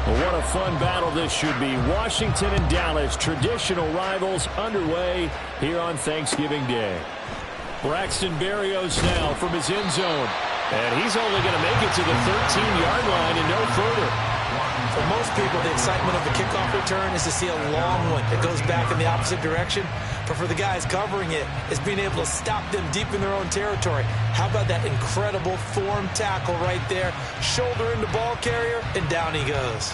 Well, what a fun battle this should be. Washington and Dallas, traditional rivals, underway here on Thanksgiving Day. Braxton Berrios now from his end zone. And he's only going to make it to the 13-yard line and no further. For most people, the excitement of the kickoff return is to see a long one that goes back in the opposite direction. But for the guys covering it, it's being able to stop them deep in their own territory. How about that incredible form tackle right there? Shoulder into ball carrier, and down he goes.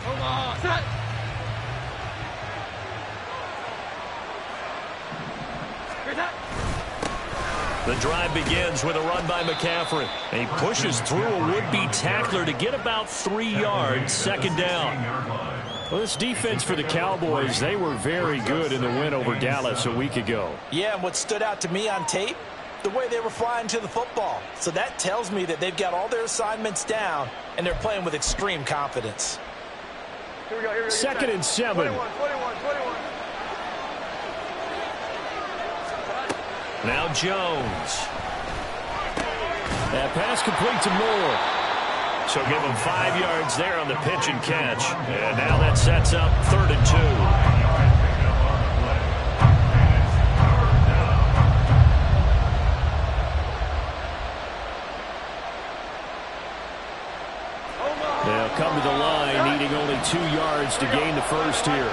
Come on, set. The drive begins with a run by McCaffrey. And he pushes through a would-be tackler to get about 3 yards, second down. Well, this defense for the Cowboys, they were very good in the win over Dallas a week ago. Yeah, and what stood out to me on tape, the way they were flying to the football. So that tells me that they've got all their assignments down, and they're playing with extreme confidence. Here we go. Second and 7. 21. Now Jones. That pass complete to Moore. So give him 5 yards there on the pitch and catch. And now that sets up 3rd and 2. They'll come to the line, needing only 2 yards to gain the first here.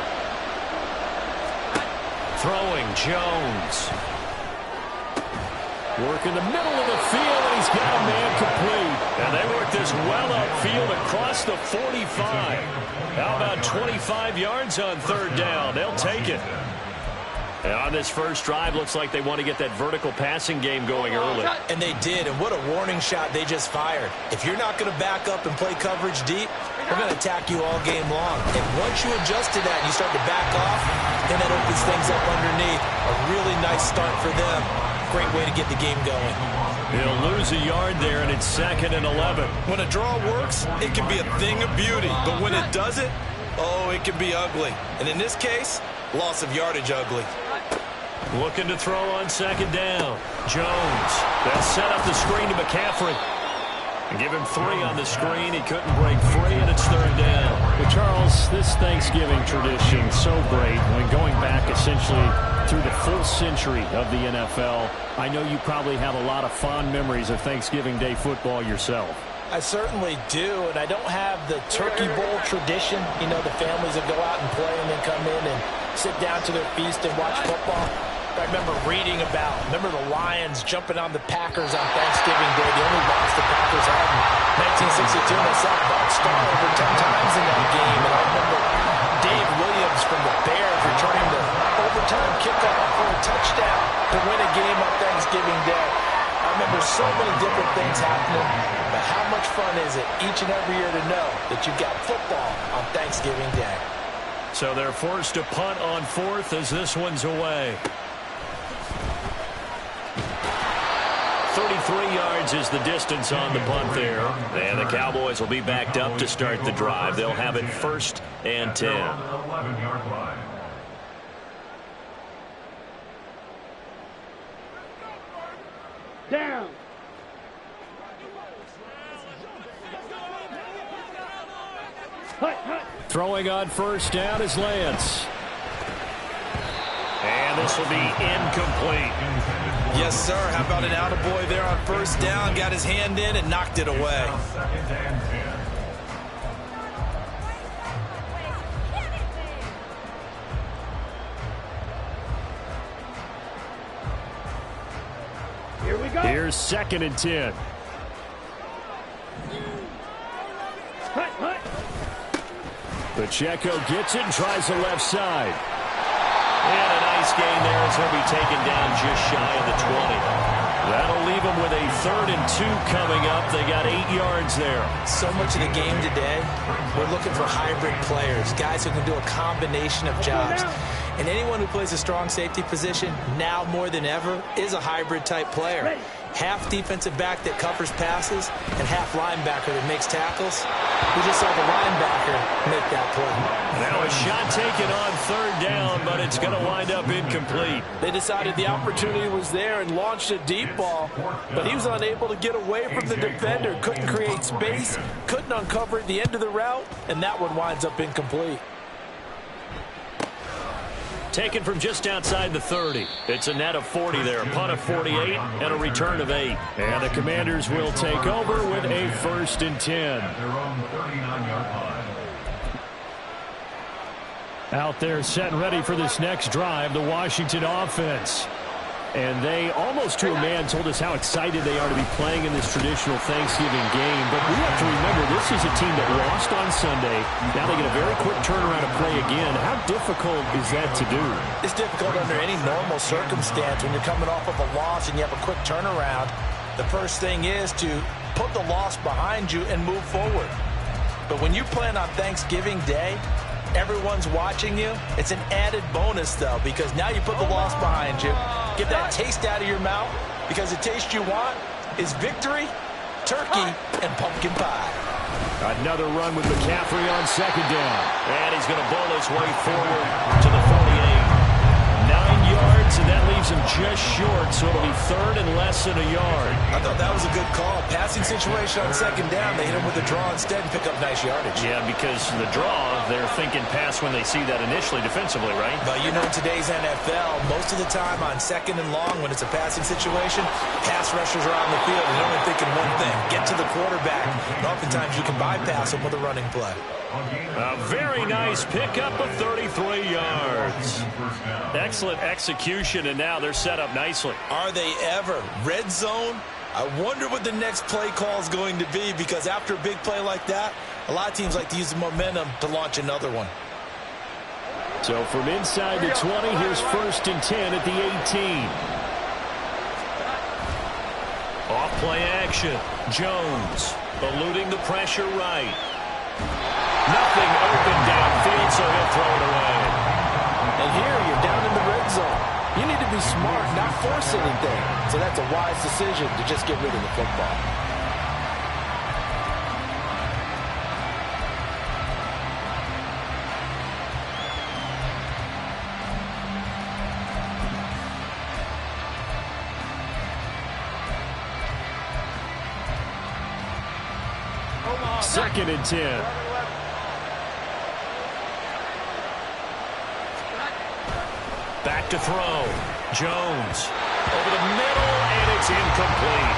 Throwing Jones. Work in the middle of the field, and he's got a man complete. And they work this well upfield across the 45. How about 25 yards on 3rd down? They'll take it. And on this first drive, looks like they want to get that vertical passing game going early. And they did, and what a warning shot they just fired. If you're not going to back up and play coverage deep, we're going to attack you all game long. And once you adjust to that and you start to back off, then that opens things up underneath. A really nice start for them. Great way to get the game going. He'll lose a yard there, and it's 2nd and 11. When a draw works, it can be a thing of beauty. But when it doesn't, oh, it can be ugly. And in this case, loss of yardage ugly. Looking to throw on 2nd down. Jones. They'll set up the screen to McCaffrey. And give him 3 on the screen. He couldn't break free, and it's 3rd down. Well, Charles, this Thanksgiving tradition, so great. When going back essentially through the full century of the NFL, I know you probably have a lot of fond memories of Thanksgiving Day football yourself. I certainly do, and I don't have the Turkey Bowl tradition. You know, the families that go out and play and then come in and sit down to their feast and watch football. I remember reading about, the Lions jumping on the Packers on Thanksgiving Day. The only loss the Packers had in 1962. And I saw Bart Starr over 10 times in that game. And I remember Dave Williams from the Bears returning the overtime kickoff for a touchdown to win a game on Thanksgiving Day. I remember so many different things happening. But how much fun is it each and every year to know that you've got football on Thanksgiving Day? So they're forced to punt on 4th as this one's away. 33 yards is the distance on the punt there. And the Cowboys will be backed up to start the drive. They'll have it 1st and 10. Down. Throwing on 1st down is Lance. And this will be incomplete. Yes, sir. How about an attaboy there on 1st down? Got his hand in and knocked it away. Here we go. Here's 2nd and 10. Pacheco gets it and tries the left side. And a nice gain there as he'll be taken down just shy of the 20. That'll leave him with a 3rd and 2 coming up. They got 8 yards there. So much of the game today, we're looking for hybrid players, guys who can do a combination of jobs. And anyone who plays a strong safety position, now more than ever, is a hybrid type player. half defensive back that covers passes and half linebacker that makes tackles. We just saw the linebacker make that play. Now a shot taken on third down, but it's going to wind up incomplete. They decided the opportunity was there and launched a deep ball, but he was unable to get away from the defender, couldn't create space, couldn't uncover at the end of the route, and that one winds up incomplete. Taken from just outside the 30. It's a net of 40 there. A punt of 48 and a return of 8. And the Commanders will take over with a 1st and 10. Out there set and ready for this next drive, the Washington offense. And they, almost to a man, told us how excited they are to be playing in this traditional Thanksgiving game. But we have to remember, this is a team that lost on Sunday. Now they get a very quick turnaround to play again. How difficult is that to do? It's difficult under any normal circumstance when you're coming off of a loss and you have a quick turnaround. The first thing is to put the loss behind you and move forward. But when you're playing on Thanksgiving Day, everyone's watching you. It's an added bonus, though, because now you put the loss behind you. Get that taste out of your mouth, because the taste you want is victory, turkey, and pumpkin pie. Another run with McCaffrey on second down. And he's going to bowl his way forward to the 48. 9 yards, and that leaves him just short, so it'll be third and less than a yard. I thought that was a good call. Passing situation on second down, they hit him with a draw instead and pick up nice yardage. Yeah, because the draw, they're thinking pass when they see that initially defensively, right? But you know, in today's NFL, most of the time on second and long, when it's a passing situation, pass rushers are on the field and they're only thinking one thing: get to the quarterback. And oftentimes you can bypass them with a running play. A very nice pickup of 33 yards. Excellent execution, and now they're set up nicely. Are they ever? Red zone? I wonder what the next play call is going to be, because after a big play like that, a lot of teams like to use the momentum to launch another one. So from inside the 20, here's 1st and 10 at the 18. Off play action. Jones eluding the pressure right. Nothing open downfield, so he'll throw it away. And here you're down in the red zone. You need to be smart, not force anything. So that's a wise decision to just get rid of the football. Second and 10. Back to throw. Jones over the middle, and it's incomplete.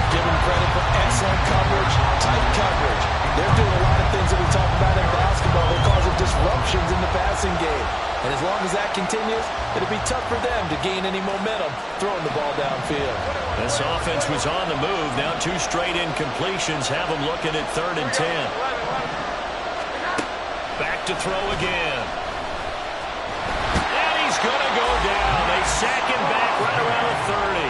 Give him credit for excellent coverage, tight coverage. They're doing a lot of things that we talk about in basketball. They're causing disruptions in the passing game. And as long as that continues, it'll be tough for them to gain any momentum throwing the ball downfield. This offense was on the move. Now 2 straight incompletions have them looking at 3rd and 10. Back to throw again. And he's going to go down. They sack him back right around the 30.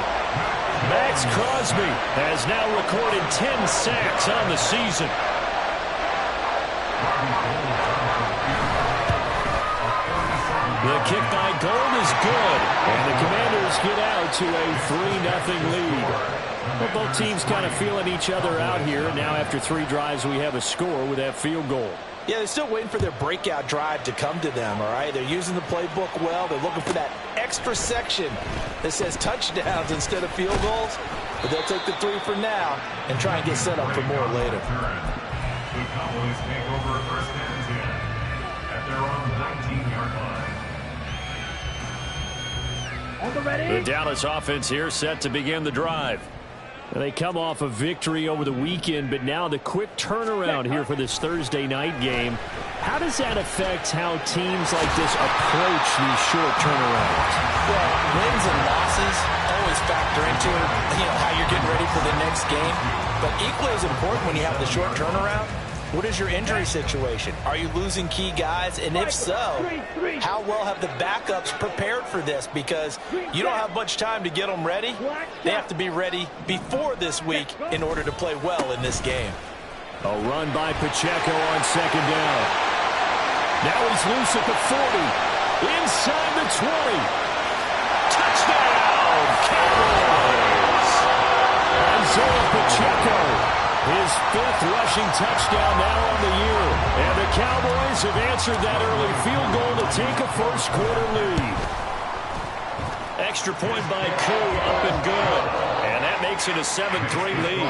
Max Crosby has now recorded 10 sacks on the season. The kick by Gold is good, and the Commanders get out to a 3-0 lead. Well, both teams kind of feeling each other out here. Now after 3 drives, we have a score with that field goal. Yeah, they're still waiting for their breakout drive to come to them, all right? They're using the playbook well. They're looking for that extra section that says touchdowns instead of field goals. But they'll take the 3 for now and try and get set up for more later. The Cowboys take over 1st and 10 at their own 19-yard line. The Dallas offense here set to begin the drive. They come off a victory over the weekend, but now the quick turnaround here for this Thursday night game. How does that affect how teams like this approach these short turnarounds? Well, wins and losses always factor into how you're getting ready for the next game. But equally as important when you have the short turnaround, what is your injury situation? Are you losing key guys? And if so, how well have the backups prepared for this? Because you don't have much time to get them ready. They have to be ready before this week in order to play well in this game. A run by Pacheco on second down. Now he's loose at the 40. Inside the 20. Touchdown, Cowboys! Isaiah Pacheco, his 5th rushing touchdown now on the year. And the Cowboys have answered that early field goal to take a first-quarter lead. Extra point by Koo, up and good. And that makes it a 7-3 lead.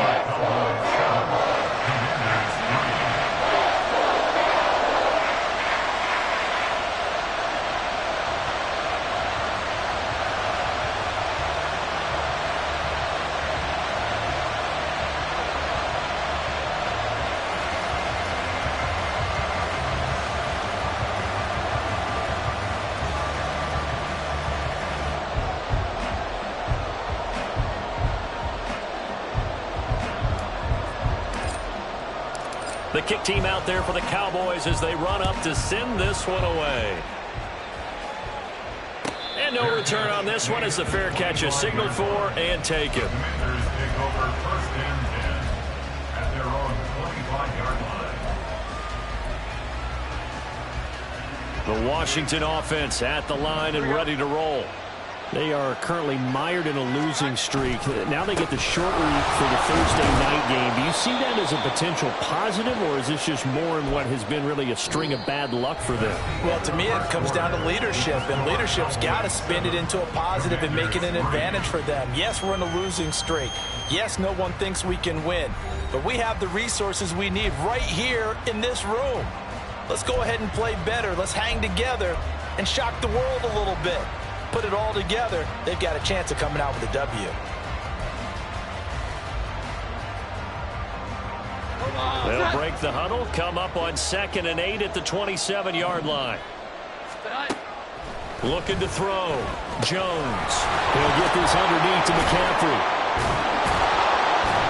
The kick team out there for the Cowboys as they run up to send this one away. And no return on this one as the fair catch is signaled for and taken. The Commanders take over 1st and 10 at their own 25-yard line. The Washington offense at the line and ready to roll. They are currently mired in a losing streak. Now they get the short week for the Thursday night game. Do you see that as a potential positive, or is this just more in what has been really a string of bad luck for them? Well, to me, it comes down to leadership, and leadership's got to spin it into a positive and make it an advantage for them. Yes, we're in a losing streak. Yes, no one thinks we can win, but we have the resources we need right here in this room. Let's go ahead and play better. Let's hang together and shock the world a little bit. Put it all together, they've got a chance of coming out with a W. They'll break the huddle, come up on 2nd and 8 at the 27-yard line. Looking to throw. Jones. He'll get this underneath to McCaffrey.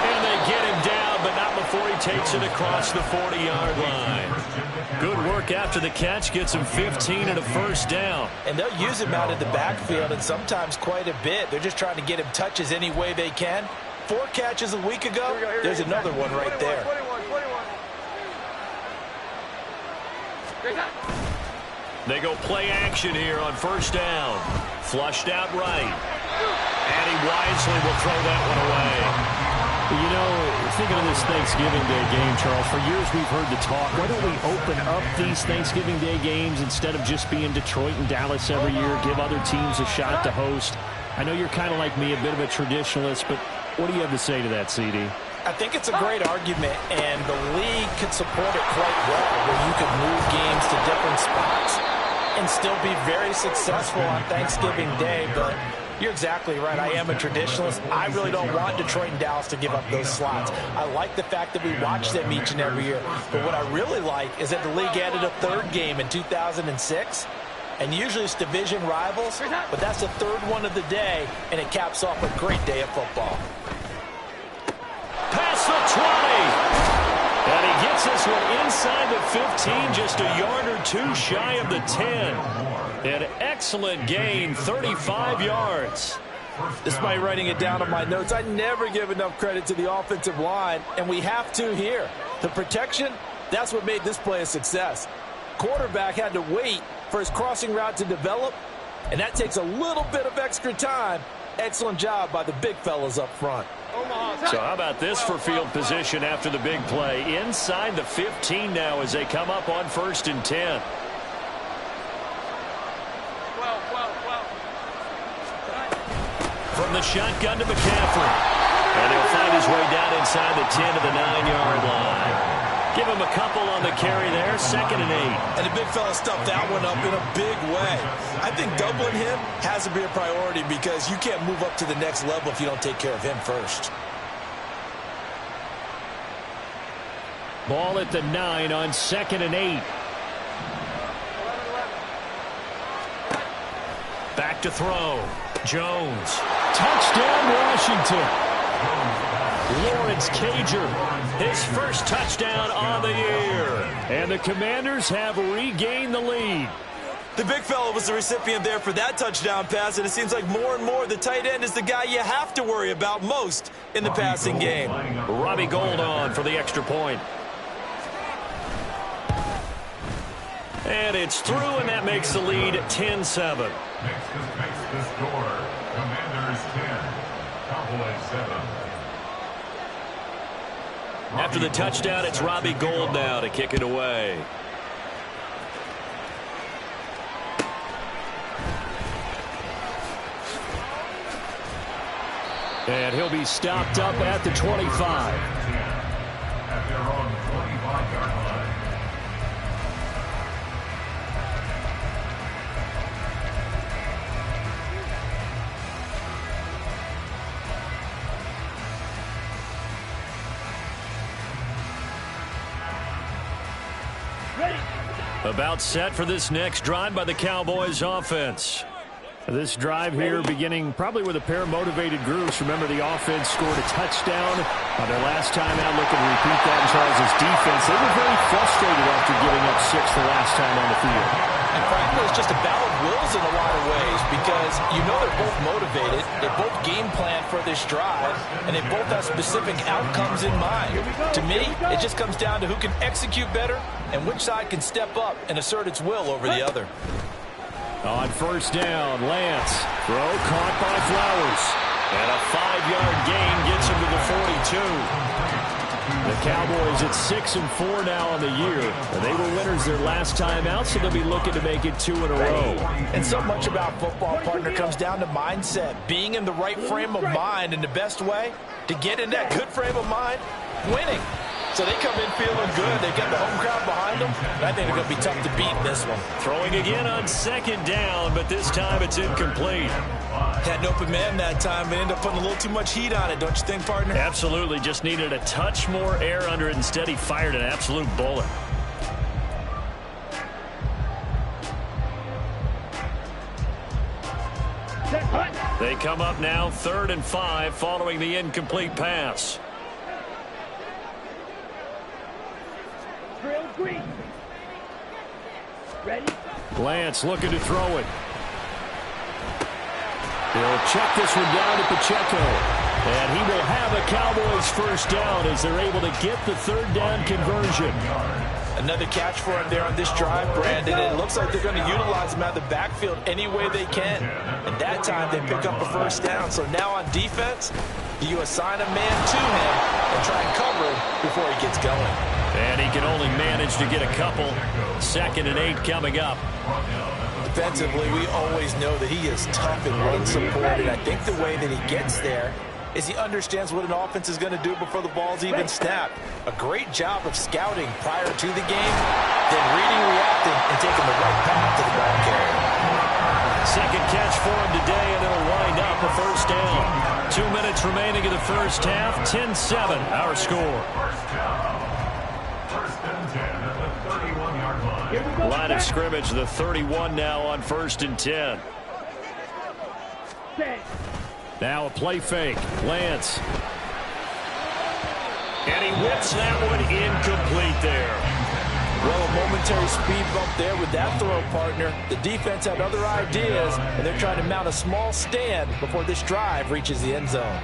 And they get him down, but not before he takes it across the 40-yard line. Good work after the catch, gets him 15 and a first down. And they'll use him out in the backfield, and sometimes quite a bit. They're just trying to get him touches any way they can. 4 catches a week ago, there's another one right there. 21. They go play action here on 1st down. Flushed out right. And he wisely will throw that one away. You know, thinking of this Thanksgiving Day game, Charles, for years we've heard the talk, why don't we open up these Thanksgiving Day games instead of just being Detroit and Dallas every year, give other teams a shot to host? I know you're kind of like me, a bit of a traditionalist, but what do you have to say to that, CD? I think it's a great argument, and the league could support it quite well, where you could move games to different spots and still be very successful on Thanksgiving Day, but you're exactly right. I am a traditionalist. I really don't want Detroit and Dallas to give up those slots. I like the fact that we watch them each and every year. But what I really like is that the league added a 3rd game in 2006. And usually it's division rivals, but that's the 3rd one of the day, and it caps off a great day of football. Past the 20. And he gets this one inside the 15, just a yard or 2 shy of the 10. An excellent gain, 35 yards. Despite writing it down on my notes, I never give enough credit to the offensive line, and we have to here. The protection, that's what made this play a success. Quarterback had to wait for his crossing route to develop, and that takes a little bit of extra time. Excellent job by the big fellas up front. So how about this for field position after the big play? Inside the 15 now as they come up on 1st and 10. From the shotgun to McCaffrey. And he'll find his way down inside the 10 to the 9-yard line. Give him a couple on the carry there, 2nd and 8. And the big fella stuffed that one up in a big way. I think doubling him has to be a priority because you can't move up to the next level if you don't take care of him first. Ball at the 9 on 2nd and 8. Back to throw. Jones. Touchdown, Washington. Lawrence Cager, his first touchdown on the year. And the Commanders have regained the lead. The big fella was the recipient there for that touchdown pass, and it seems like more and more the tight end is the guy you have to worry about most in the passing game. Robbie Gould on for the extra point. And it's through, and that makes the lead 10-7. Makes the score. Commanders 10, Cowboys 7. After the touchdown, it's Robbie Gould now to kick it away. And he'll be stopped up at the 25. At their own 25-yard line. About set for this next drive by the Cowboys offense. This drive here beginning probably with a pair of motivated groups. Remember, the offense scored a touchdown on their last time out. Looking to repeat that in Charles' defense. They were very frustrated after giving up 6 the last time on the field. And frankly, it's just a battle of wills in a lot of ways because you know they're both motivated. They both game plan for this drive, and they both have specific outcomes in mind. To me, it just comes down to who can execute better and which side can step up and assert its will over the other. On first down, Lance. Throw caught by Flowers. And a 5-yard gain gets him to the 42. The Cowboys at 6-4 now on the year. And they were winners their last time out, so they'll be looking to make it 2 in a row. And so much about football, partner, comes down to mindset. Being in the right frame of mind, and the best way to get in that good frame of mind, winning. So they come in feeling good. They've got the home crowd behind them. I think they're going to be tough to beat in this one. Throwing again on second down, but this time it's incomplete. Had an open man that time, but ended up putting a little too much heat on it, don't you think, partner? Absolutely. Just needed a touch more air under it. Instead, he fired an absolute bullet. They come up now 3rd and 5 following the incomplete pass. Green. Ready? Lance looking to throw it. He'll check this one down to Pacheco. And he will have a Cowboys first down as they're able to get the 3rd down conversion. Another catch for him there on this drive, Brandon. It looks like they're going to utilize him out of the backfield any way they can. And that time they pick up a first down. So now on defense, you assign a man to him and try and cover him before he gets going. And he can only manage to get a couple. 2nd and 8 coming up. Defensively, we always know that he is tough and run supported. I think the way that he gets there is he understands what an offense is going to do before the ball's even snapped. A great job of scouting prior to the game, then reading, reacting, and taking the right path to the ball carrier. Second catch for him today, and it'll wind up a first down. 2 minutes remaining in the first half. 10-7, our score. Line of scrimmage, the 31 now on 1st and 10. Now a play fake. Lance. And he whips that one incomplete there. Well, a momentary speed bump there with that throw, partner. The defense had other ideas, and they're trying to mount a small stand before this drive reaches the end zone.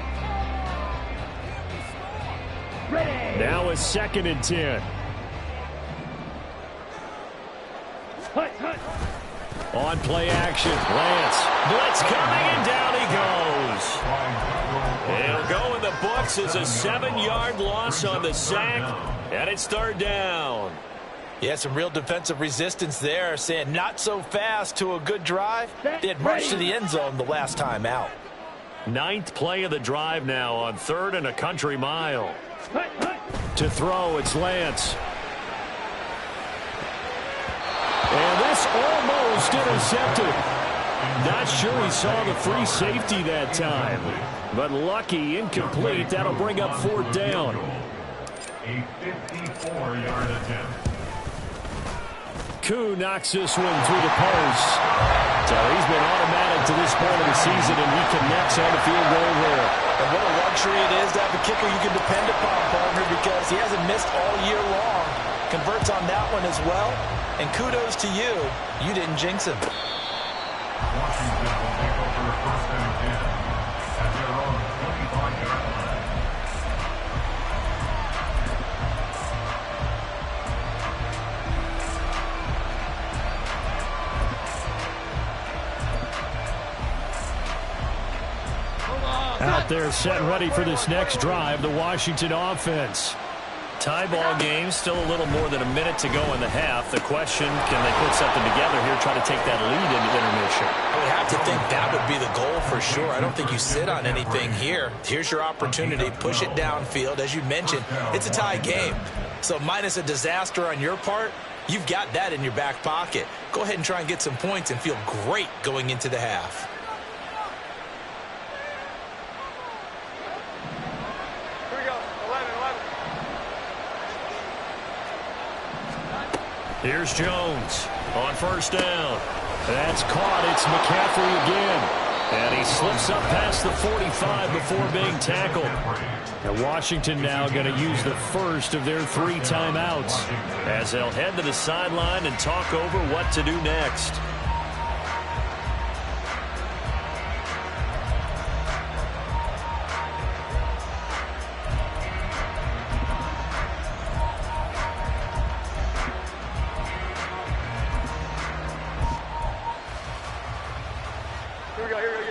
Now a 2nd and 10. On play action, Lance. Blitz coming, and down he goes. He'll go in the books as a 7-yard loss on the sack, and it's 3rd down. Yeah, some real defensive resistance there, saying not so fast to a good drive. They had marched to the end zone the last time out. 9th play of the drive now on 3rd and a country mile. To throw, it's Lance. And this almost intercepted. Not sure he saw the free safety that time. But lucky, incomplete. That'll bring up 4th down. A 54-yard attempt. Koo knocks this one through the post. So he's been automatic to this point of the season, and he connects on the field goal there. And what a luxury it is to have a kicker you can depend upon, partner, because he hasn't missed all year long. Converts on that one as well. And kudos to you. You didn't jinx him. Washington will take over 1st and 10 at their own 25-yard line. Out there set ready for this next drive, the Washington offense. Tie ball game, still a little more than a minute to go in the half. The question, can they put something together here, try to take that lead into intermission? I would have to think that would be the goal for sure. I don't think you sit on anything here. Here's your opportunity. Push it downfield. As you mentioned, it's a tie game. So minus a disaster on your part, you've got that in your back pocket. Go ahead and try and get some points and feel great going into the half. Here we go. 11. Here's Jones on first down. That's caught. It's McCaffrey again. And he slips up past the 45 before being tackled. And Washington now going to use the first of their 3 timeouts as they'll head to the sideline and talk over what to do next.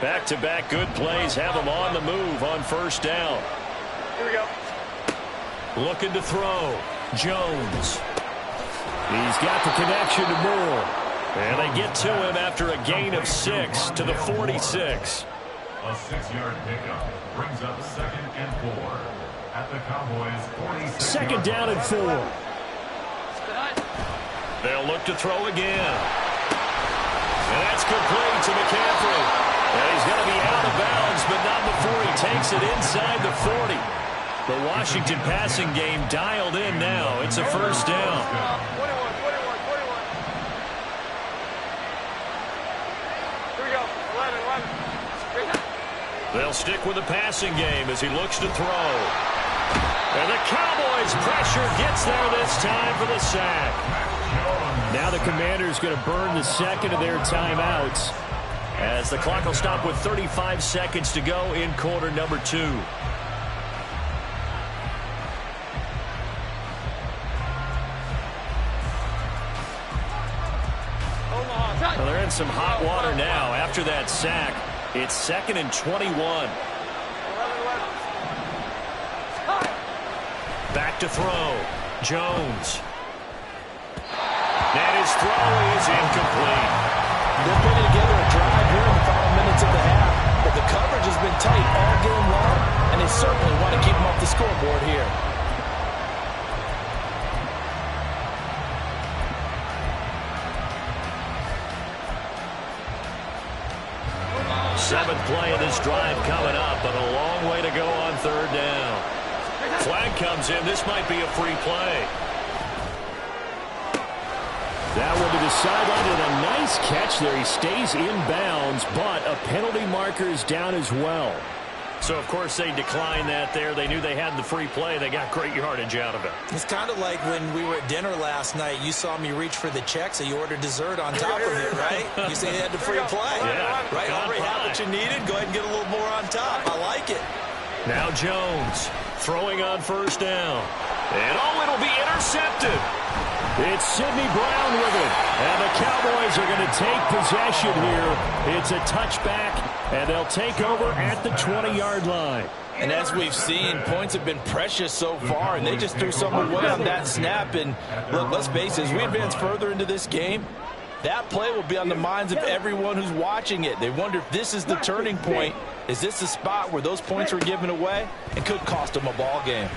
Back-to-back good plays have them on the move on first down. Here we go. Looking to throw. Jones. He's got the connection to Moore. And they get to him after a gain of 6 to the 46. A 6-yard pickup brings up 2nd and 4 at the Cowboys' 46. Second down and 4. They'll look to throw again. And that's complete to McCaffrey. And he's going to be out of bounds, but not before he takes it inside the 40. The Washington passing game dialed in now. It's a first down. 21. Here we go. 11. They'll stick with the passing game as he looks to throw. And the Cowboys' pressure gets there this time for the sack. Now the Commanders going to burn the second of their timeouts, as the clock will stop with 35 seconds to go in quarter number 2. Well, they're in some hot water now after that sack. It's 2nd and 21. Back to throw. Jones. And his throw is incomplete. They're putting together a drive here in the final minutes of the half, but the coverage has been tight all game long, and they certainly want to keep them off the scoreboard here. Seventh play of this drive coming up, but a long way to go on third down. Flag comes in. This might be a free play. that one to the sideline, and a nice catch there. He stays in bounds, but a penalty marker is down as well. So, of course, they declined that there. They knew they had the free play. They got great yardage out of it. It's kind of like when we were at dinner last night. You saw me reach for the check, so you ordered dessert on top of it, right? You say you had the free play. Yeah. Right? Already had what you needed. Go ahead and get a little more on top. I like it. Now Jones throwing on first down. And, it'll be intercepted. It's Sidney Brown with it. And the Cowboys are going to take possession here. It's a touchback, and they'll take over at the 20-yard line. And as we've seen, points have been precious so far, and they just threw something away on that snap. And look, let's face it, as we advance further into this game, that play will be on the minds of everyone who's watching it. They wonder if this is the turning point. Is this the spot where those points were given away? It could cost them a ball game.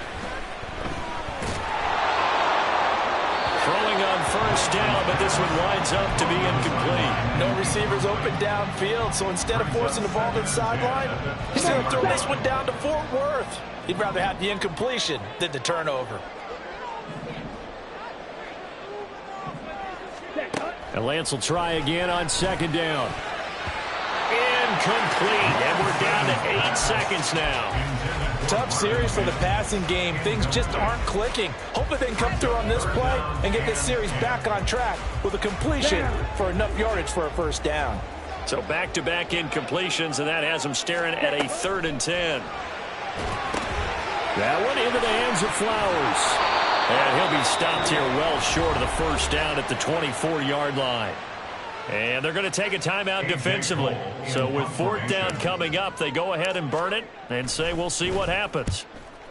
Throwing on first down, but this one winds up to be incomplete. No receivers open downfield, so instead of forcing the ball to the sideline, he's going to throw this one down to Fort Worth. He'd rather have the incompletion than the turnover. And Lance will try again on second down. Incomplete, and we're down to 8 seconds now. Tough series for the passing game. Things just aren't clicking. Hopefully they can come through on this play and get this series back on track with a completion for enough yardage for a first down. So back-to-back incompletions, and that has them staring at a 3rd and 10. That one into the hands of Flowers. And he'll be stopped here well short of the first down at the 24-yard line. And they're going to take a timeout defensively. So with 4th down coming up, they go ahead and burn it and say we'll see what happens.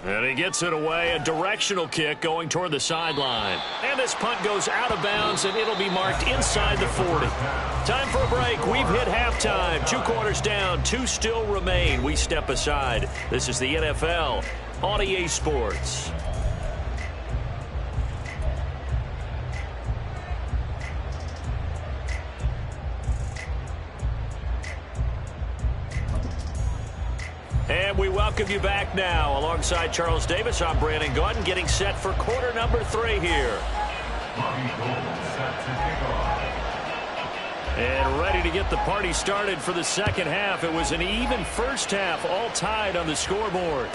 And he gets it away, a directional kick going toward the sideline. And this punt goes out of bounds, and it'll be marked inside the 40. Time for a break. We've hit halftime. 2 quarters down, 2 still remain. We step aside. This is the NFL on EA Sports. And we welcome you back now. Alongside Charles Davis, I'm Brandon Gordon, getting set for quarter number 3 here. And ready to get the party started for the second half. It was an even first half, all tied on the scoreboard.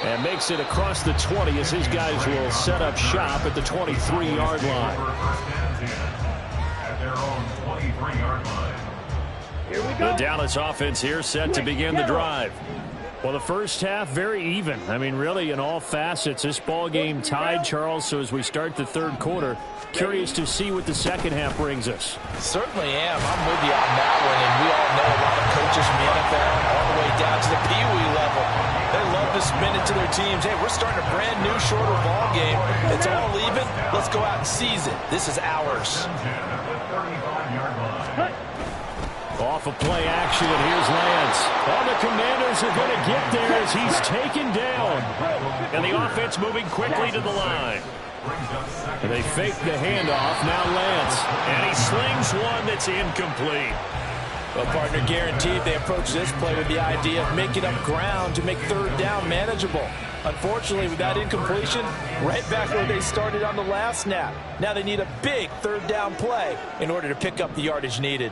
And makes it across the 20 as his guys will set up shop at the 23-yard line. At their own 23-yard line. The Dallas offense here set to begin the drive. Well, the first half, very even. I mean, really, in all facets, this ball game tied, Charles. So as we start the third quarter, curious to see what the second half brings us. Certainly am. I'm with you on that one. And we all know a lot of coaches from the NFL all the way down to the Pee Wee level. They love to spin it to their teams. Hey, we're starting a brand new, shorter ball game. It's all even. Let's go out and seize it. This is ours. Off of play action, and here's Lance. Oh, the Commanders are going to get there as he's taken down. And the offense moving quickly to the line. And they fake the handoff. Now Lance. And he slings one that's incomplete. Well, partner, guaranteed they approach this play with the idea of making up ground to make third down manageable. Unfortunately, with that incompletion, right back where they started on the last snap. Now they need a big third down play in order to pick up the yardage needed.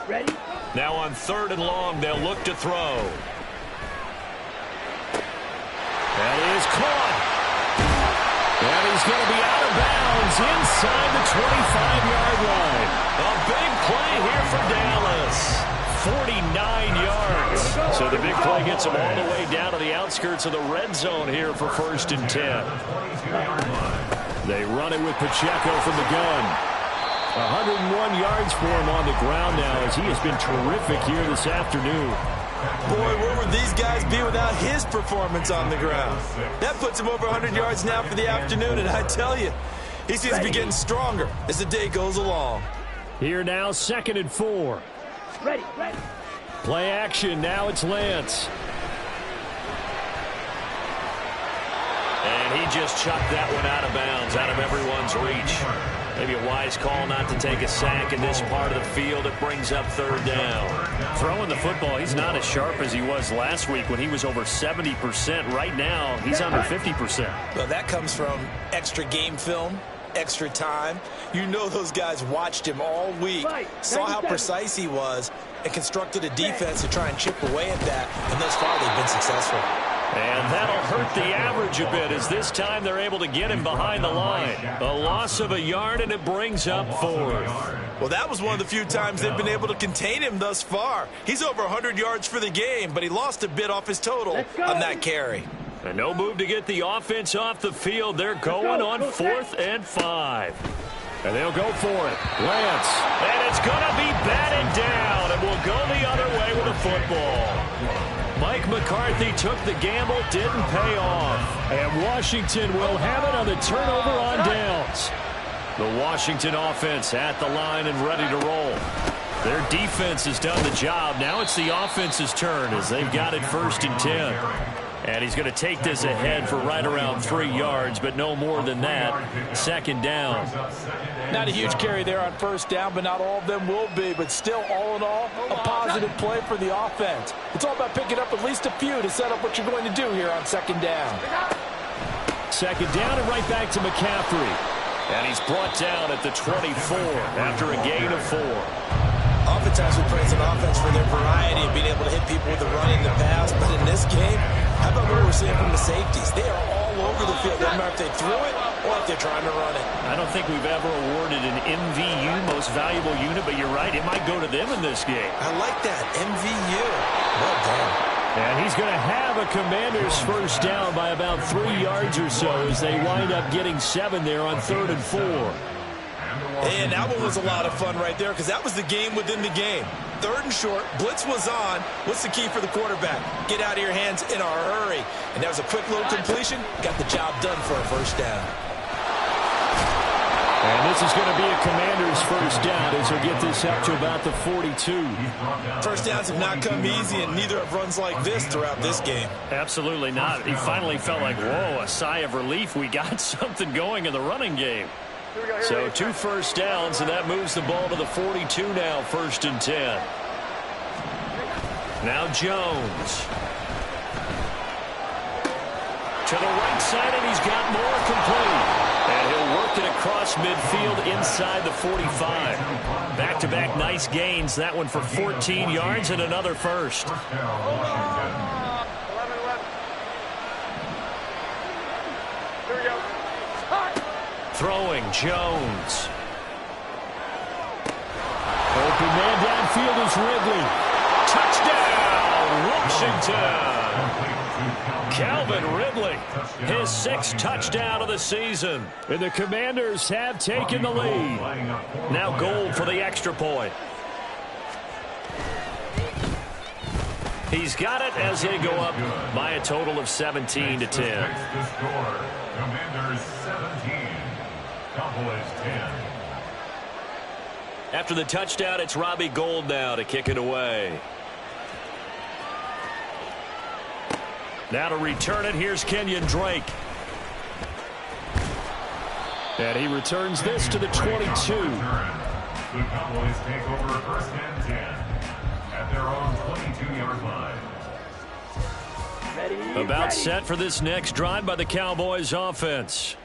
Ready? Now on 3rd and long, they'll look to throw. That is caught. And he's going to be out of bounds inside the 25-yard line. A big play here for Dallas. 49 yards. So the big play gets him all the way down to the outskirts of the red zone here for 1st and 10. They run it with Pacheco from the gun. 101 yards for him on the ground now as he has been terrific here this afternoon. Boy, where would these guys be without his performance on the ground? That puts him over 100 yards now for the afternoon, and I tell you, he seems to be getting stronger as the day goes along. Here now, 2nd and 4. Ready. Play action, now it's Lance. And he just chucked that one out of bounds, out of everyone's reach. Maybe a wise call not to take a sack in this part of the field. It brings up 3rd down. Throwing the football, he's not as sharp as he was last week when he was over 70%. Right now, he's under 50%. Well, that comes from extra game film, extra time. You know those guys watched him all week, saw how precise he was, and constructed a defense to try and chip away at that. And thus far, they've been successful. And that'll hurt the average a bit as this time they're able to get him behind the line. A loss of a yard, and it brings up 4th. Well, that was one of the few times they've been able to contain him thus far. He's over 100 yards for the game, but he lost a bit off his total on that carry. And no move to get the offense off the field. They're going on 4th and 5. And they'll go for it. Lance. And it's going to be batted down, and we'll go the other way with the football. Mike McCarthy took the gamble, didn't pay off. And Washington will have it on the turnover on downs. The Washington offense at the line and ready to roll. Their defense has done the job. Now it's the offense's turn as they've got it 1st and 10. And he's going to take this ahead for right around 3 yards, but no more than that. 2nd down. Not a huge carry there on 1st down, but not all of them will be. But still, all in all, a positive play for the offense. It's all about picking up at least a few to set up what you're going to do here on 2nd down. 2nd down and right back to McCaffrey. And he's brought down at the 24 after a gain of 4. Oftentimes we praise an offense for their variety of being able to hit people with the run in the past. But in this game, how about what we're seeing from the safeties? They are all over the field. Doesn't matter if they threw it or if they're trying to run it. I don't think we've ever awarded an MVU, most valuable unit, but you're right. It might go to them in this game. I like that. MVU. Well done. And he's going to have a Commanders 1st down by about 3 yards or so as they wind up getting 7 there on 3rd and 4. And that one was a lot of fun right there because that was the game within the game. 3rd and short. Blitz was on. What's the key for the quarterback? Get out of your hands in a hurry. And that was a quick little completion. Got the job done for a first down. And this is going to be a Commanders first down as he'll get this up to about the 42. First downs have not come easy, and neither have runs like this throughout this game. Absolutely not. He finally felt like, whoa, a sigh of relief. We got something going in the running game. So 2 first downs, and that moves the ball to the 42 now, 1st and 10. Now Jones. To the right side, and he's got more complete. And he'll work it across midfield inside the 45. Back-to-back nice gains. That one for 14 yards and another first. 11-11. Here we go. Throwing, Jones. Open man downfield is Ridley. Touchdown, Washington. Calvin Ridley, his 6th touchdown of the season. And the Commanders have taken the lead. Now Gold for the extra point. He's got it as they go up by a total of 17-10. The score, Commanders 17, Cowboys 10. After the touchdown, it's Robbie Gould now to kick it away. Now to return it, here's Kenyon Drake. And he returns this to the 22. The Cowboys take over 1st and 10 at their own 22-yard line. About set for this next drive by the Cowboys offense.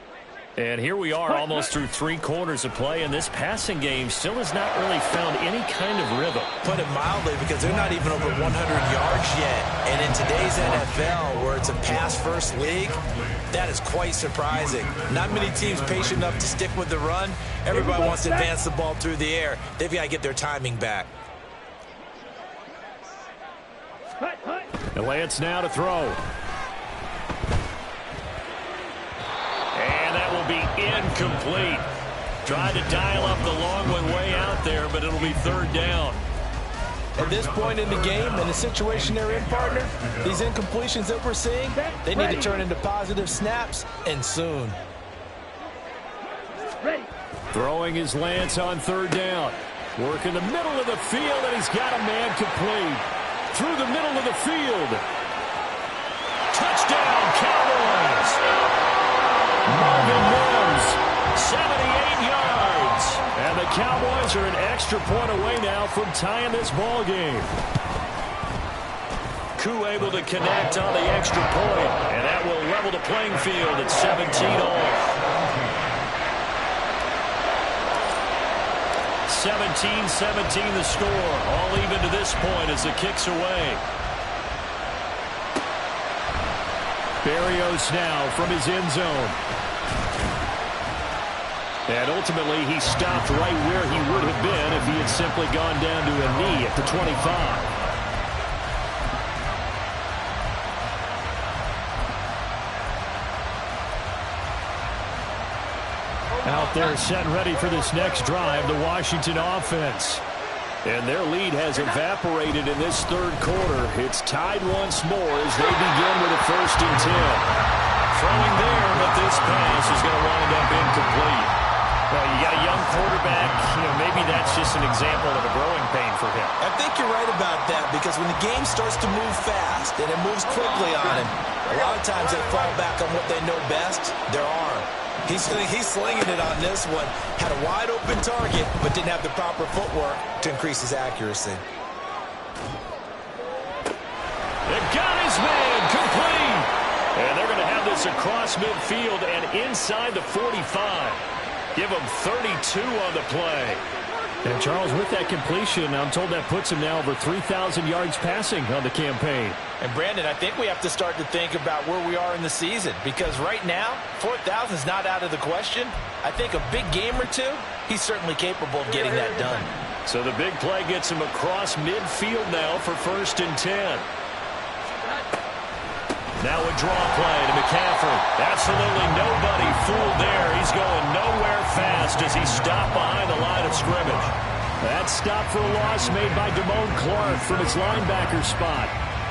And here we are almost through 3 quarters of play, and this passing game still has not really found any kind of rhythm. Put it mildly, because they're not even over 100 yards yet. And in today's NFL, where it's a pass-first league, that is quite surprising. Not many teams patient enough to stick with the run. Everybody wants to advance the ball through the air. They've got to get their timing back. And Lance now to throw. And that will be incomplete. Tried to dial up the long one way out there, but it'll be 3rd down. At this point in the game, in the situation they're in, partner, these incompletions that we're seeing, they need to turn into positive snaps, and soon. Throwing is Lance on 3rd down. Work in the middle of the field, and he's got a man complete. Through the middle of the field. Touchdown, Cowboys! Marvin Mims, 78 yards. And the Cowboys are an extra point away now from tying this ball game. Koo able to connect on the extra point, and that will level the playing field at 17 all. 17-17 the score. All even to this point as the kick's away. Berrios now from his end zone. And ultimately, he stopped right where he would have been if he had simply gone down to a knee at the 25. Out there set and ready for this next drive, the Washington offense. And their lead has evaporated in this 3rd quarter. It's tied once more as they begin with a 1st and 10. Throwing there, but this pass is going to wind up incomplete. Well, you got a young quarterback. Maybe that's just an example of a growing pain for him. I think you're right about that, because when the game starts to move fast and it moves quickly on him, a lot of times they fall back on what they know best, their arm. He's slinging it on this one. Had a wide open target, but didn't have the proper footwork to increase his accuracy. They've got his man complete. And they're going to have this across midfield and inside the 45. Give him 32 on the play. And Charles, with that completion, I'm told that puts him now over 3,000 yards passing on the campaign. And Brandon, I think we have to start to think about where we are in the season, because right now, 4,000 is not out of the question. I think a big game or two, he's certainly capable of getting that done. So the big play gets him across midfield now for 1st and 10. Now a draw play to McCaffrey. Absolutely nobody fooled there. He's going nowhere fast as he stopped behind the line of scrimmage. That stop for a loss made by Damone Clark from his linebacker spot.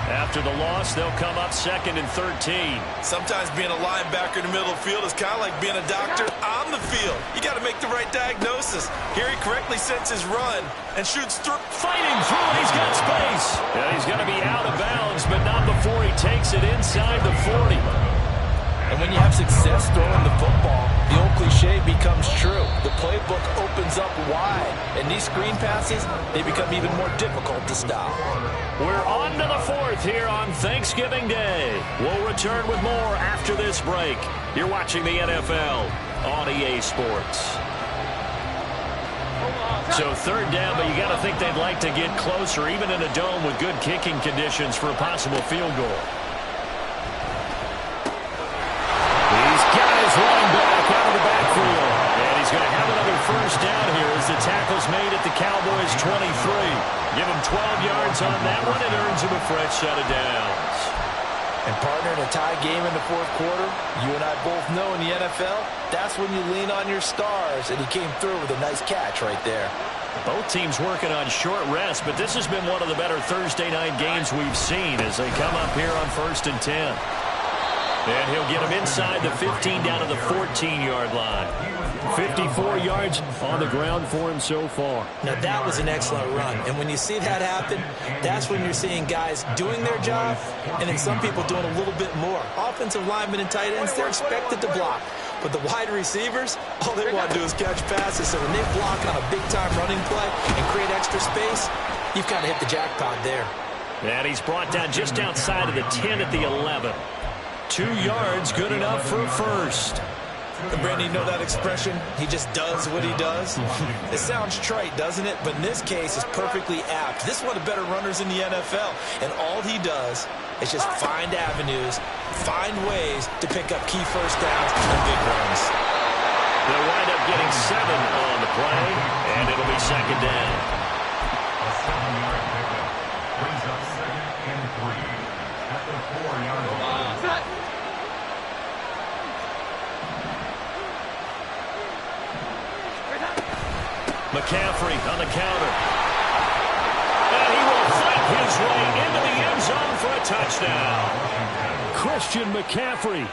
After the loss, they'll come up 2nd and 13. Sometimes being a linebacker in the middle of the field is kind of like being a doctor on the field. You got to make the right diagnosis. Here he correctly sets his run and shoots through. Fighting through, he's got space. Yeah, he's going to be out of bounds, but not before he takes it inside the 40. And when you have success throwing the football, the old cliche becomes true. The playbook opens up wide, and these screen passes, they become even more difficult to stop. We're on to the 4th here on Thanksgiving Day. We'll return with more after this break. You're watching the NFL on EA Sports. So 3rd down, but you got to think they'd like to get closer, even in a dome with good kicking conditions for a possible field goal. Running back out of the backfield. And he's going to have another 1st down here as the tackle's made at the Cowboys' 23. Give him 12 yards on that one. It earns him a fresh set of downs. And partner, in a tie game in the 4th quarter, you and I both know in the NFL, that's when you lean on your stars. And he came through with a nice catch right there. Both teams working on short rest, but this has been one of the better Thursday night games we've seen as they come up here on 1st and 10. And he'll get him inside the 15 down to the 14-yard line. 54 yards on the ground for him so far. Now, that was an excellent run. And when you see that happen, that's when you're seeing guys doing their job and then some people doing a little bit more. Offensive linemen and tight ends, they're expected to block. But the wide receivers, all they want to do is catch passes. So when they block on a big-time running play and create extra space, you've kind of hit the jackpot there. And he's brought down just outside of the 10 at the 11. 2 yards, good enough for a first. And Brandon, you know that expression? He just does what he does? It sounds trite, doesn't it? But in this case, it's perfectly apt. This is one of the better runners in the NFL. And all he does is just find avenues, find ways to pick up key first downs and big runs. They'll wind up getting 7 on the play, and it'll be 2nd down. A 7-yard pickup brings up 2nd and 3 at the 4-yard line. McCaffrey on the counter. And he will fight his way into the end zone for a touchdown. Christian McCaffrey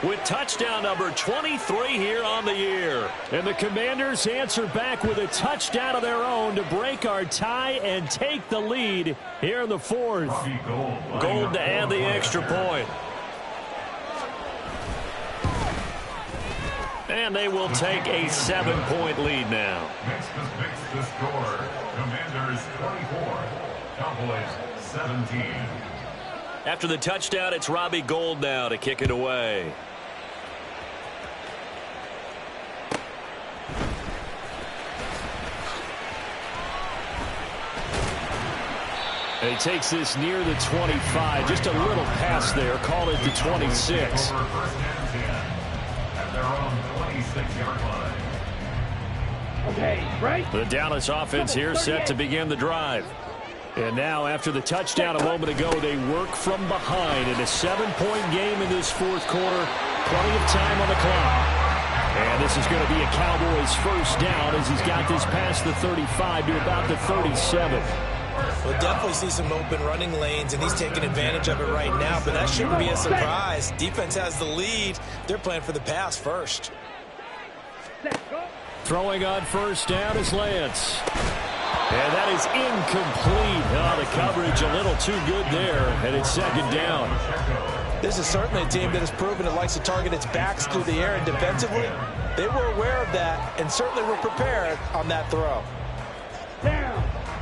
with touchdown number 23 here on the year. And the Commanders answer back with a touchdown of their own to break our tie and take the lead here in the 4th. Gold to add the extra point. And they will take a 7-point lead now. Makes the score. Commanders 24, Cowboys 17. After the touchdown, it's Robbie Gould now to kick it away. And he takes this near the 25. Just a little pass there. Call it the 26. Their own 26-yard line. Okay, right. The Dallas offense here set to begin the drive. And now, after the touchdown a moment ago, they work from behind in a 7-point game in this 4th quarter. Plenty of time on the clock. And this is going to be a Cowboys 1st down as he's got this past the 35 to about the 37. We'll definitely see some open running lanes, and he's taking advantage of it right now, but that shouldn't be a surprise. Defense has the lead. They're playing for the pass first. Throwing on 1st down is Lance. And that is incomplete. Oh, the coverage a little too good there, and it's 2nd down. This is certainly a team that has proven it likes to target its backs through the air, and defensively, they were aware of that and certainly were prepared on that throw.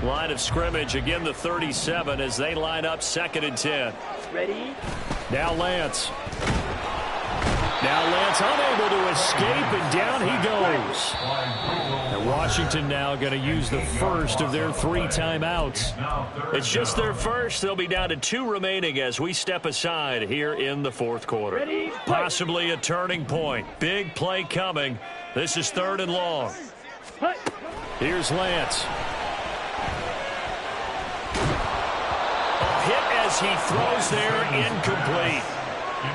Line of scrimmage, again the 37 as they line up 2nd and 10. Ready? Now Lance. Now Lance unable to escape, and down he goes. And Washington now going to use the first of their 3 timeouts. It's just their first. They'll be down to 2 remaining as we step aside here in the 4th quarter. Ready? Possibly a turning point. Big play coming. This is 3rd and long. Here's Lance. Hit as he throws there, incomplete.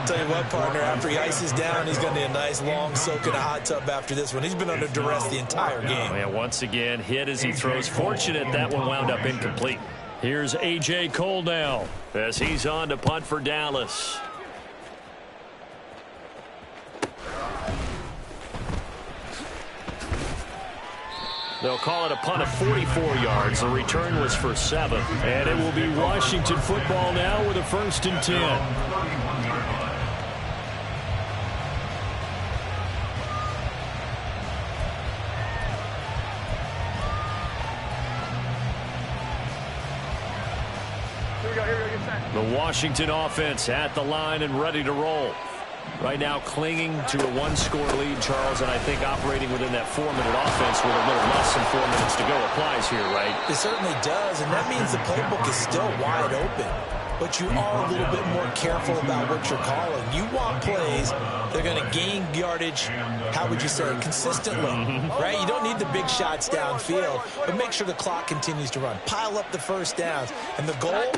Tell you what, partner, after he ices down, he's going to need a nice long soak in a hot tub after this one. He's been under duress the entire game. And once again, hit as he throws. Fortunate that one wound up incomplete. Here's A.J. Cole now as he's on to punt for Dallas. They'll call it a punt of 44 yards. The return was for 7. And it will be Washington football now with a 1st and 10. The Washington offense at the line and ready to roll. Right now clinging to a 1-score lead, Charles, and I think operating within that 4-minute offense with a little less than 4 minutes to go applies here, right? It certainly does, and that means the playbook is still wide open. But you are a little bit more careful about what you're calling. You want plays they're going to gain yardage, how would you say, consistently, right? You don't need the big shots downfield, but make sure the clock continues to run. Pile up the first downs, and the goal,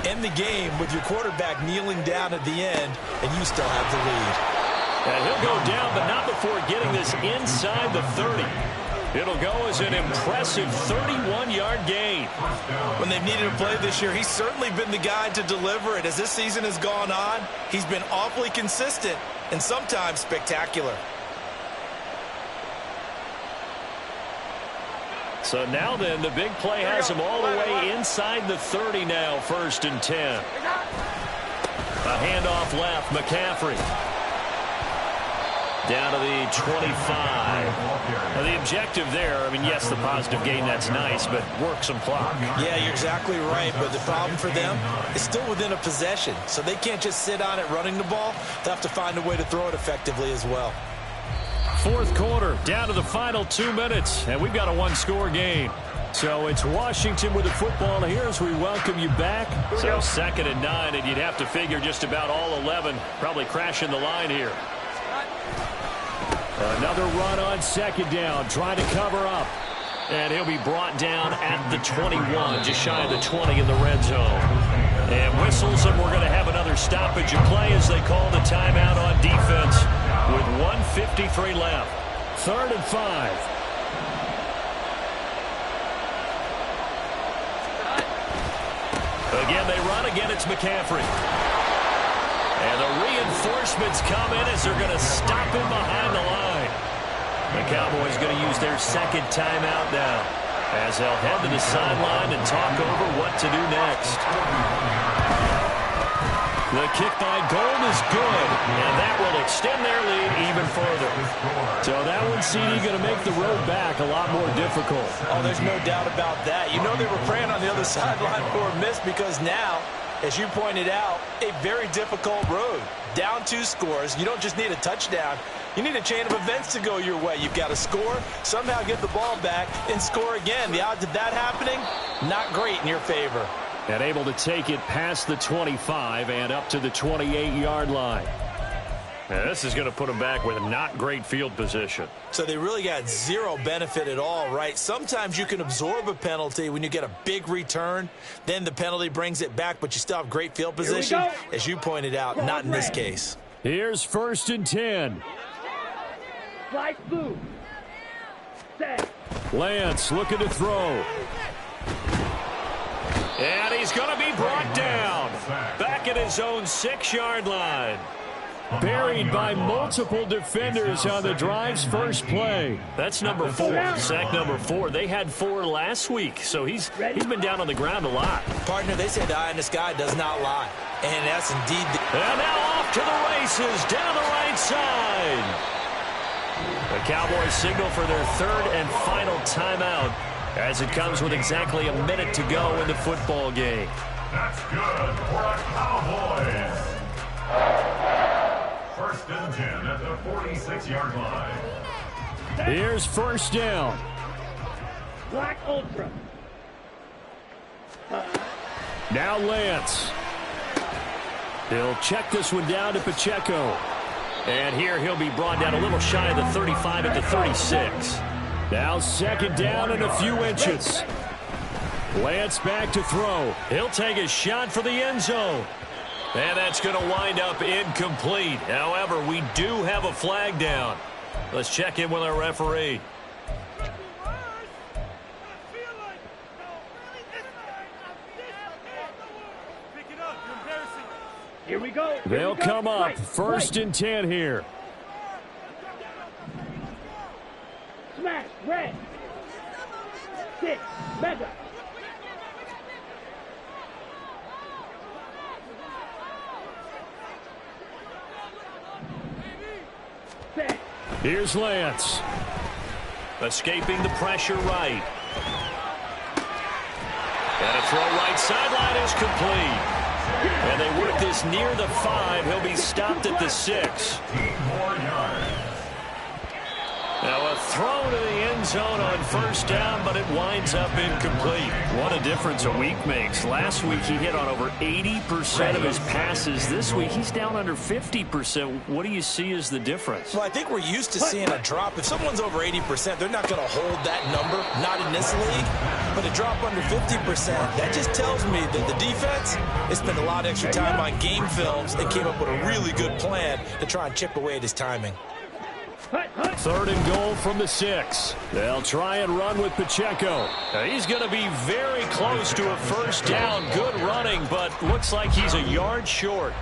end the game with your quarterback kneeling down at the end, and you still have the lead. And he'll go down, but not before getting this inside the 30. It'll go as an impressive 31-yard gain. When they've needed a play this year, he's certainly been the guy to deliver it. As this season has gone on, he's been awfully consistent and sometimes spectacular. So now then, the big play has him all the way inside the 30 now, 1st and 10. A handoff left, McCaffrey. Down to the 25. Now the objective there, I mean, yes, the positive gain, that's nice, but work some clock. Yeah, you're exactly right, but the problem for them is still within a possession, so they can't just sit on it running the ball. They have to find a way to throw it effectively as well. 4th quarter, down to the final 2 minutes, and we've got a 1-score game. So it's Washington with the football here as we welcome you back. So 2nd and 9, and you'd have to figure just about all 11 probably crashing the line here. Another run on 2nd down, trying to cover up. And he'll be brought down at the 21, just shy of the 20 in the red zone. And whistles, and we're going to have another stoppage of play as they call the timeout on defense with 1:53 left. 3rd and 5. Again, they run. Again, it's McCaffrey. And the reinforcements come in as they're going to stop him behind the line. The Cowboys going to use their 2nd timeout now as they'll head to the sideline and talk over what to do next. The kick by Gold is good, and that will extend their lead even further. So that one, CD, going to make the road back a lot more difficult. Oh, there's no doubt about that. You know they were praying on the other sideline for a miss because now, as you pointed out, a very difficult road. Down 2 scores. You don't just need a touchdown. You need a chain of events to go your way. You've got to score, somehow get the ball back, and score again. The odds of that happening, not great in your favor. And able to take it past the 25 and up to the 28-yard line. Now, this is going to put them back with a not great field position. So they really got zero benefit at all, right? Sometimes you can absorb a penalty when you get a big return. Then the penalty brings it back, but you still have great field position. As you pointed out, not in this case. Here's 1st and 10. Slide through. Set. Lance looking to throw. And he's going to be brought down. Back at his own 6-yard line. Buried by multiple defenders on the drive's first play. That's number 4, sack number 4. They had 4 last week, so he's been down on the ground a lot. Partner, they say the eye in the sky does not lie. And that's indeed And now off to the races down the right side. The Cowboys signal for their 3rd and final timeout as it comes with exactly a minute to go in the football game. That's good for the Cowboys. 1st and 10 at the 46-yard line. Here's 1st down. Black Ultra. Now Lance. He'll check this one down to Pacheco. And here he'll be brought down a little shy of the 35 at the 36. Now 2nd down and a few inches. Lance back to throw. He'll take a shot for the end zone. And that's going to wind up incomplete. However, we do have a flag down. Let's check in with our referee. Here we go. They'll come up. First and 10 here. Smash. Red. 6. Mega. Set. Here's Lance. Escaping the pressure right. And a throw right sideline is complete. And they work this near the 5. He'll be stopped at the 6. 8 more yards. Now a throw to the end zone on first down, but it winds up incomplete. What a difference a week makes. Last week he hit on over 80% of his passes. This week he's down under 50%. What do you see as the difference? Well, I think we're used to seeing a drop. If someone's over 80%, they're not going to hold that number, not in this league. But a drop under 50%, that just tells me that the defense has spent a lot of extra time on game films and came up with a really good plan to try and chip away at his timing. 3rd and goal from the 6. They'll try and run with Pacheco. Now he's going to be very close to a first down. Good running, but looks like he's a yard short.